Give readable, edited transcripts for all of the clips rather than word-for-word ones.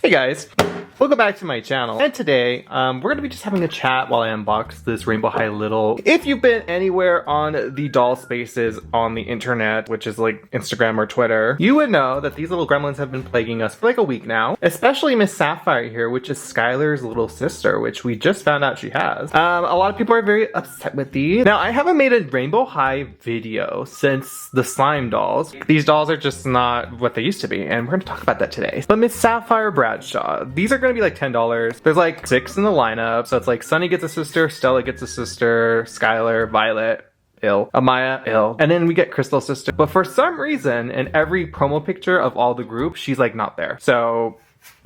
Hey guys, welcome back to my channel, and today we're going to be just having a chat while I unbox this Rainbow High Little. If you've been anywhere on the doll spaces on the internet, which is like Instagram or Twitter, you would know that these little gremlins have been plaguing us for like a week now, especially Miss Sapphire here, which is Skylar's little sister, which we just found out she has. A lot of people are very upset with these. Now, I haven't made a Rainbow High video since the slime dolls. These dolls are just not what they used to be, and we're going to talk about that today. But Miss Sapphire Bradshaw, these are going to be like $10. There's like 6 in the lineup, so it's like Sunny gets a sister, Stella gets a sister, Skylar, Violet, ill, Amaya, ill, and then we get Crystal's sister. But for some reason, in every promo picture of all the groups, she's like not there. So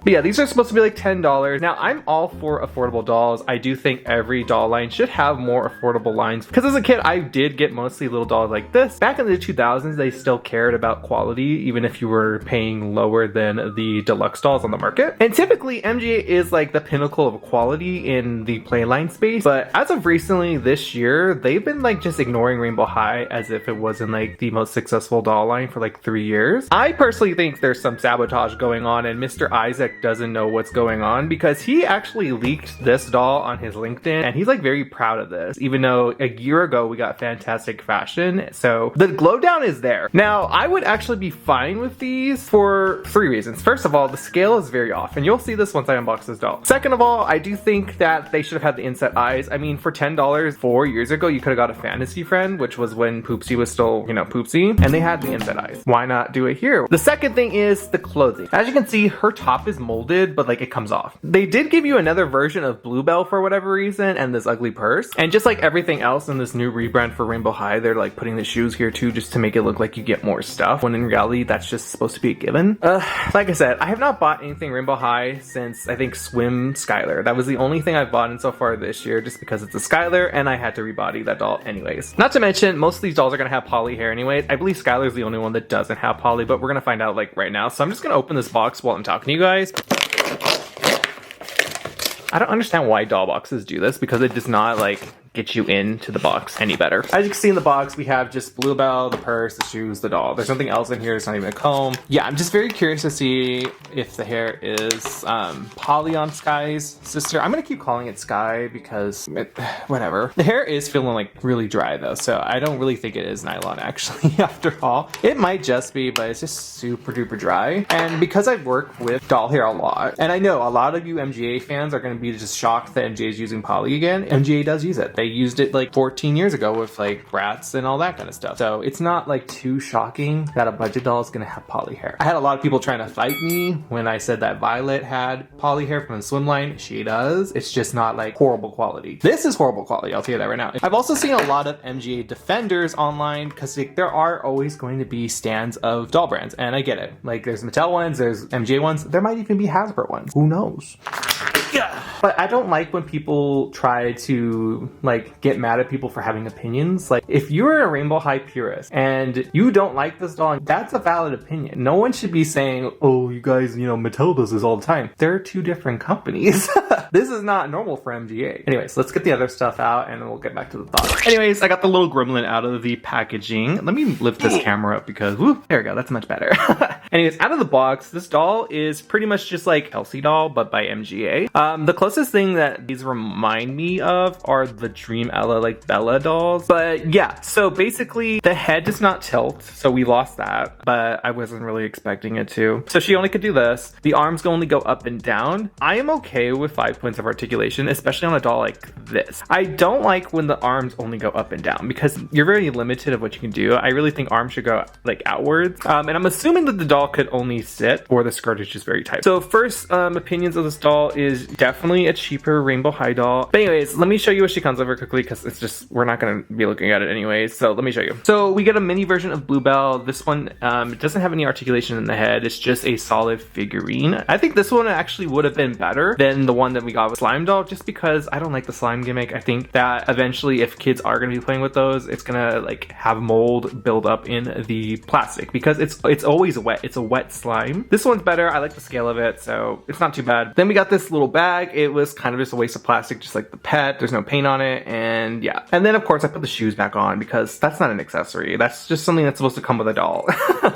but yeah, these are supposed to be like $10. Now, I'm all for affordable dolls. I do think every doll line should have more affordable lines. Because as a kid, I did get mostly little dolls like this. Back in the 2000s, they still cared about quality, even if you were paying lower than the deluxe dolls on the market. And typically, MGA is like the pinnacle of quality in the playline space. But as of recently this year, they've been like just ignoring Rainbow High as if it wasn't like the most successful doll line for like 3 years. I personally think there's some sabotage going on, and Mr. Isaac doesn't know what's going on because he actually leaked this doll on his LinkedIn, and he's like very proud of this, even though a year ago we got fantastic fashion. So the glow down is there. Now, I would actually be fine with these for 3 reasons. First of all, the scale is very off, and you'll see this once I unbox this doll. Second of all, I do think that they should have had the inset eyes. I mean, for $10 4 years ago, you could have got a Fantasy Friend, which was when Poopsie was still, you know, Poopsie, and they had the inset eyes. Why not do it here? The second thing is the clothing. As you can see, her top is molded, but like it comes off. They did give you another version of Bluebell for whatever reason, and this ugly purse. And just like everything else in this new rebrand for Rainbow High, they're like putting the shoes here too, just to make it look like you get more stuff, when in reality, that's just supposed to be a given. Like I said, I have not bought anything Rainbow High since, I think, Swim Skylar. That was the only thing I've bought in so far this year, just because it's a Skylar, and I had to rebody that doll anyways. Not to mention, most of these dolls are gonna have poly hair anyways. I believe Skylar's the only one that doesn't have poly, but we're gonna find out like right now. So I'm just gonna open this box while I'm talking to you guys. I don't understand why doll boxes do this, because it does not like get you into the box any better. As you can see in the box, we have just Bluebell, the purse, the shoes, the doll. There's nothing else in here. It's not even a comb. Yeah, I'm just very curious to see if the hair is poly on Sky's sister. I'm gonna keep calling it Sky because whatever. The hair is feeling like really dry though, so I don't really think it is nylon actually after all. It might just be, but it's just super duper dry. And because I've worked with doll hair a lot, and I know a lot of you MGA fans are gonna be just shocked that MGA is using poly again. MGA does use it. They used it like 14 years ago with like Bratz and all that kind of stuff. So it's not like too shocking that a budget doll is gonna have poly hair. I had a lot of people trying to fight me when I said that Violet had poly hair from the swim line. She does. It's just not like horrible quality. This is horrible quality, I'll tell you that right now. I've also seen a lot of MGA defenders online, because like, there are always going to be stands of doll brands, and I get it. Like there's Mattel ones, there's MGA ones, there might even be Hasbro ones. Who knows? Yeah. But I don't like when people try to like get mad at people for having opinions. Like if you're a Rainbow High purist and you don't like this doll, that's a valid opinion. No one should be saying, oh, you guys, you know, Mattel does this all the time. They're two different companies. This is not normal for MGA. Anyways, let's get the other stuff out and we'll get back to the thoughts. Anyways, I got the little gremlin out of the packaging. Let me lift this camera up because, whoop, there we go. That's much better. Anyways, out of the box, this doll is pretty much just like Elsie doll, but by MGA. The closest thing that these remind me of are the Dream Ella, like Bella dolls. But yeah, so basically the head does not tilt, so we lost that, but I wasn't really expecting it to. So she only could do this. The arms can only go up and down. I am okay with 5 points of articulation, especially on a doll like this. I don't like when the arms only go up and down because you're very limited of what you can do. I really think arms should go like outwards. And I'm assuming that the doll could only sit, or the skirt is just very tight. So first opinions of this doll is definitely a cheaper Rainbow High doll. But anyways, let me show you what she comes over quickly because it's just, we're not going to be looking at it anyways. So let me show you. So we get a mini version of Bluebell. This one it doesn't have any articulation in the head. It's just a solid figurine. I think this one actually would have been better than the one that we got with slime doll, just because I don't like the slime gimmick. I think that eventually if kids are going to be playing with those, it's gonna like have mold build up in the plastic because it's always wet. It's a wet slime. This one's better. I like the scale of it, so it's not too bad. Then we got this little bag. It was kind of just a waste of plastic, just like the pet. There's no paint on it, and yeah. And then of course I put the shoes back on because that's not an accessory. That's just something that's supposed to come with a doll.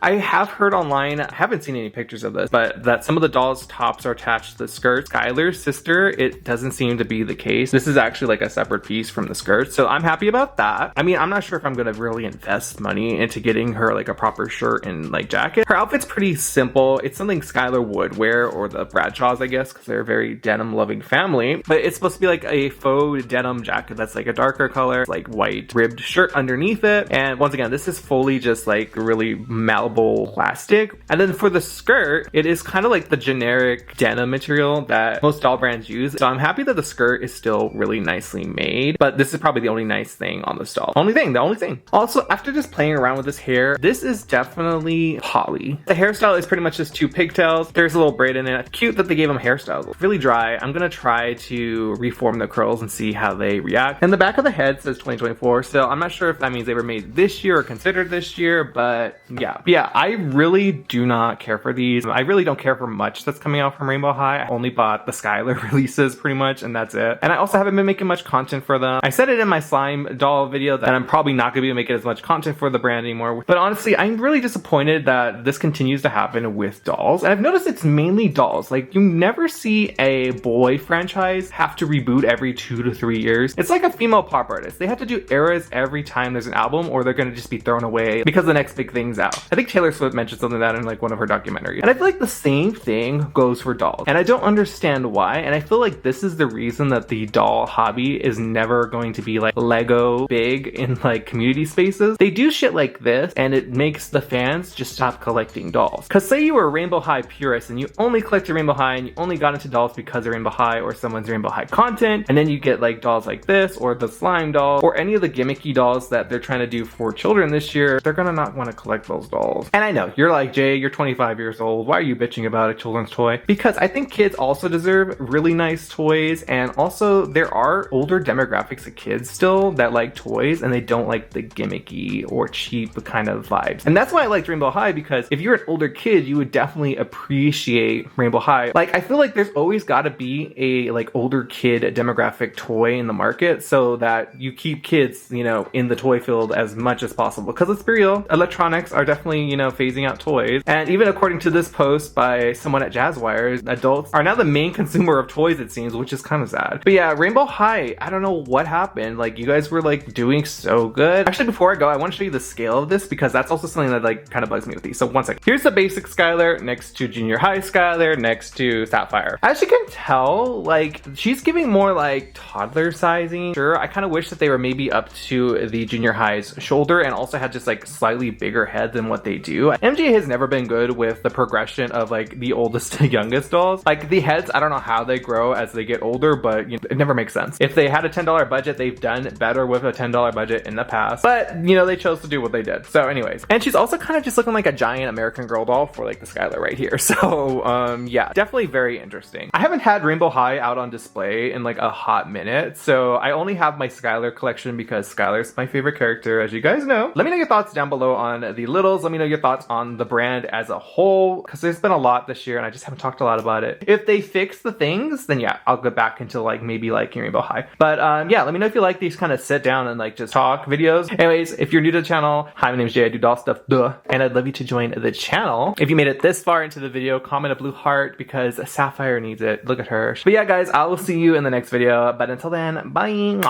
I have heard online, I haven't seen any pictures of this, but that some of the dolls' tops are attached to the skirt. Skylar's sister, it doesn't seem to be the case. This is actually like a separate piece from the skirt, so I'm happy about that. I mean, I'm not sure if I'm gonna really invest money into getting her like a proper shirt and like jacket. Her outfit's pretty simple. It's something Skylar would wear, or the Bradshaws, I guess, because they're a very denim loving family, but it's supposed to be like a faux denim jacket that's like a darker color, like white ribbed shirt underneath it. And once again, this is fully just like really malleable plastic. And then for the skirt, it is kind of like the generic denim material that most doll brands use. So I'm happy that the skirt is still really nicely made, but this is probably the only nice thing on this doll. The only thing. Also, after just playing around with this hair, this is definitely Holly. The hairstyle is pretty much just two pigtails. There's a little braid in it. Cute that they gave them hairstyles. It's really dry. I'm gonna try to reform the curls and see how they react. And the back of the head says 2024, so I'm not sure if that means they were made this year or considered this year, but yeah, I really do not care for these. I really don't care for much that's coming out from Rainbow High. I only bought the Skylar releases pretty much, and that's it. And I also haven't been making much content for them. I said it in my slime doll video that I'm probably not gonna be making as much content for the brand anymore, but honestly, I'm really disappointed that this continues to happen with dolls. And I've noticed it's mainly dolls. Like, you never see a boy franchise have to reboot every 2 to 3 years. It's like a female pop artist. They have to do eras every time there's an album, or they're gonna just be thrown away because the next big thing's out. I think Taylor Swift mentioned something like that in like one of her documentaries. And I feel like the same thing goes for dolls. And I don't understand why. And I feel like this is the reason that the doll hobby is never going to be like Lego big in like community spaces. They do shit like this and it makes the fans just stop collecting dolls. Cause say you were a Rainbow High purist and you only collected Rainbow High and you only got into dolls because of Rainbow High or someone's Rainbow High content, and then you get like dolls like this or the slime doll or any of the gimmicky dolls that they're trying to do for children this year, they're gonna not want to collect those dolls. And I know you're like, Jay, you're 25 years old, why are you bitching about a children's toy? Because I think kids also deserve really nice toys, and also there are older demographics of kids still that like toys and they don't like the gimmicky or cheap kind of vibes. And that's why I liked Rainbow High, because if you're an older kid, you would definitely appreciate Rainbow High. Like, I feel like there's always got to be a like older kid demographic toy in the market so that you keep kids, you know, in the toy field as much as possible. Because let's be real, electronics are definitely, you know, phasing out toys. And even according to this post by someone at Jazzwires, adults are now the main consumer of toys, it seems, which is kind of sad. But yeah, Rainbow High, I don't know what happened. Like, you guys were like doing so good. Actually, before I go, I want to show you the scale of this because that's also something that like kind of bugs me with these. So one second. Here's the basic Skylar next to Junior High Skylar next to Sapphire. As you can tell, like, she's giving more like toddler sizing. Sure, I kind of wish that they were maybe up to the Junior High's shoulder and also had just like slightly bigger head than what they do. MJ has never been good with the progression of like the oldest to youngest dolls. Like, the heads, I don't know how they grow as they get older, but you know, it never makes sense. If they had a $10 budget, they've done better with a $10 budget in the past, but you know, they chose to do what they did. So anyways, and she's also kind of just looking like a giant American Girl doll for like the Skylar right here. So yeah, definitely very interesting. I haven't had Rainbow High out on display in like a hot minute, so I only have my Skylar collection because Skylar's my favorite character, as you guys know. Let me know your thoughts down below on the littles. Let me know your thoughts on the brand as a whole, because there's been a lot this year and I just haven't talked a lot about it. If they fix the things, then yeah, I'll go back into like maybe liking Rainbow High. But yeah, let me know if you like these kind of sit down and like just talk videos. Anyways, if you're new to the channel, hi, my name is Jay, I do doll stuff, duh, and I'd love you to join the channel. If you made it this far into the video, comment a blue heart because Sapphire needs it. Look at her. But yeah, guys, I will see you in the next video. But until then, bye.